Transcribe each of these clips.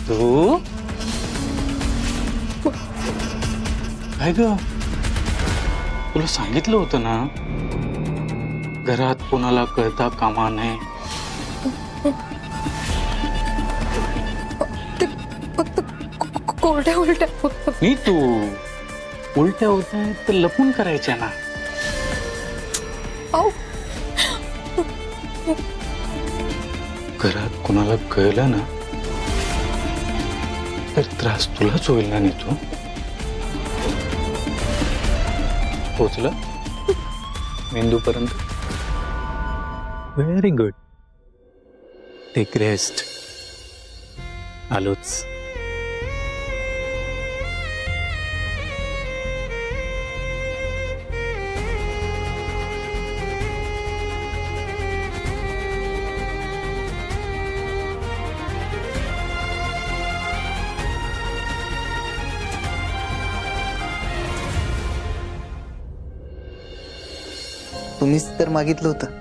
तू काय ग, तुला सांगितलं होतं ना घरात कोणाला कळता कामा नये. फक्त कोरड्या उलट्या होत. मी तू उलट्या होत आहेत तर लपून करायच्या ना. घरात कोणाला कळलं ना तर त्रास तुलाच होईल ना नीतू. पोचला मेंदू पर्यंत. Very good. Take rest. आलोच. तुम्हीच तर मागितलं होतं.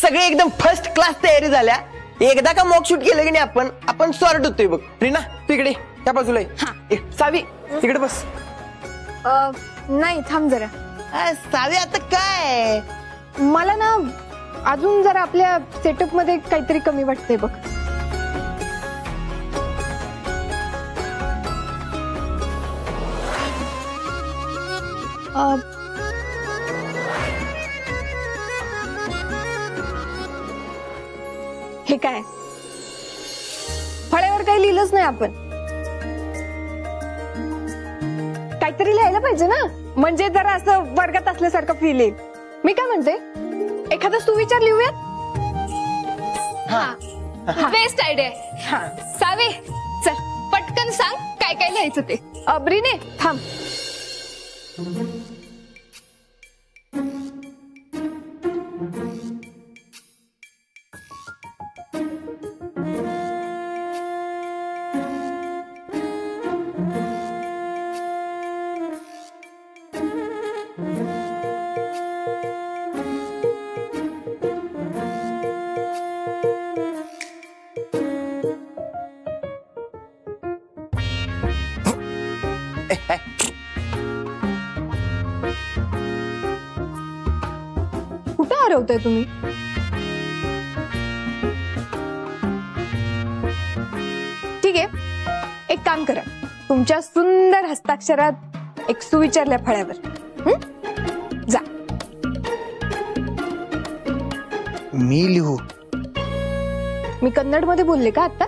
सगळे एकदम फर्स्ट क्लास तयारी झाल्या. एकदा का मॉक शूट केलं की नाही आपण सॉर्ट होतोय बघ. रीना तिकडे त्या बाजूला सावी तिकडे बस. नाही थांब जरा. सावी आता काय मला ना अजून जरा आपल्या सेटअप मध्ये काहीतरी कमी वाटतंय बघ. हे काय फळ्यावर काही लिहिलंच नाही आपण. काहीतरी लिहायला पाहिजे ना, म्हणजे जरा असं वर्गात असल्यासारखं फील येईल. मी काय म्हणते एखादा सुविचार लिहूयात. Best idea. सावे चल पटकन सांग काय काय लिहायचं ते. ब्रिने थांब. कुठे हरवताय तुम्ही? ठीक आहे, एक काम करा. तुमच्या सुंदर हस्ताक्षरात एक सुविचारल्या फळ्यावर जा. मी लिहू? मी कन्नड मध्ये बोलले का आता?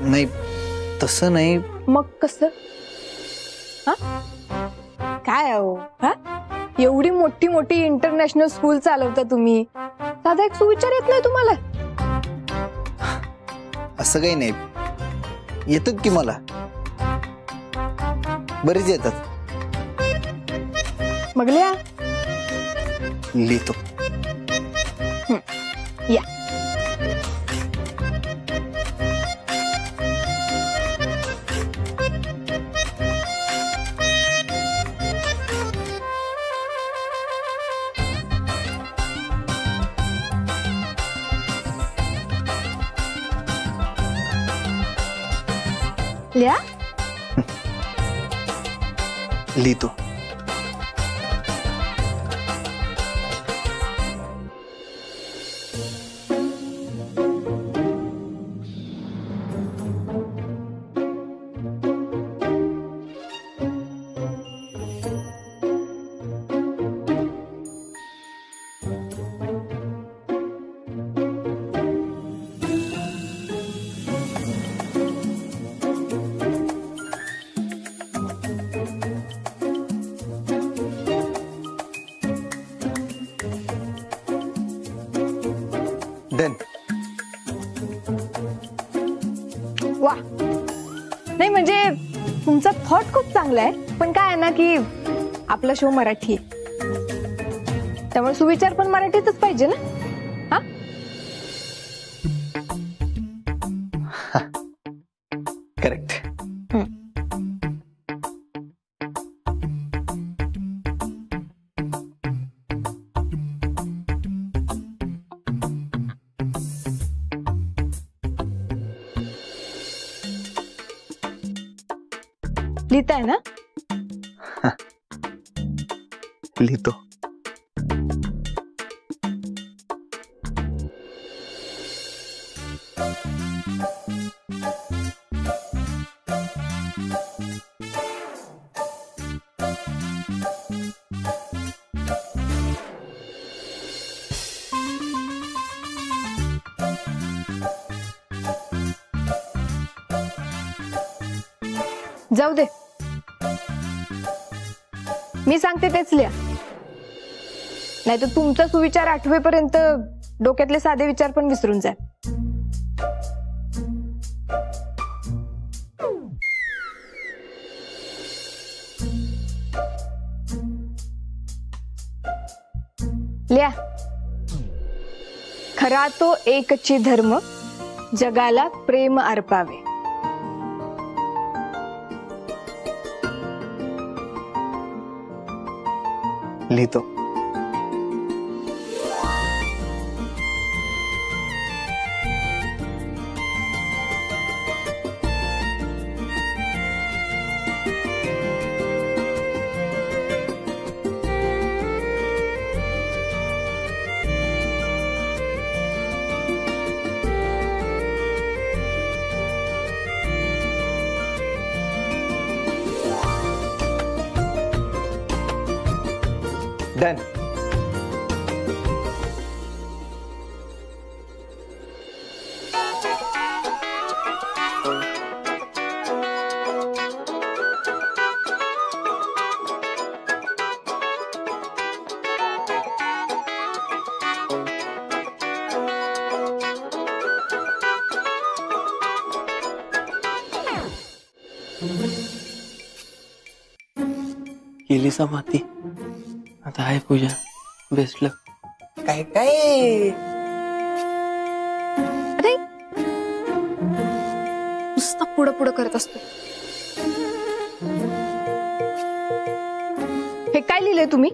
नाही तसं नाही. मग कसं? काय हो, एवढी मोठी मोठी इंटरनॅशनल स्कूल चालवता तुम्ही, साधा एक सुविचार येत नाही तुम्हाला? असं काही नाही, येतात की मला बरेच येतात. मग लिहा. लिहितो. या. लिहा. लिहितो. डन. वाह. नाही म्हणजे तुमचा थॉट खूप चांगला आहे, पण काय आहे ना की आपला शो मराठी आहे, त्यामुळे सुविचार पण मराठीतच पाहिजे ना. हा करेक्ट. लिहिताय ना. लिहितो. जाऊ दे, मी सांगते तेच लिहा, नाही तर तुमचा सुविचार आठवेपर्यंत डोक्यातले साधे विचार पण विसरून जाय. लिहा. खरा तो एकची धर्म, जगाला प्रेम अर्पावे. लिहितो. डन. केली समाधी, आता आहे पूजा. बेस्ट लक. काय काय अरे नुसतं पुढं पुढं करत असतो. हे काय लिहिलंय तुम्ही.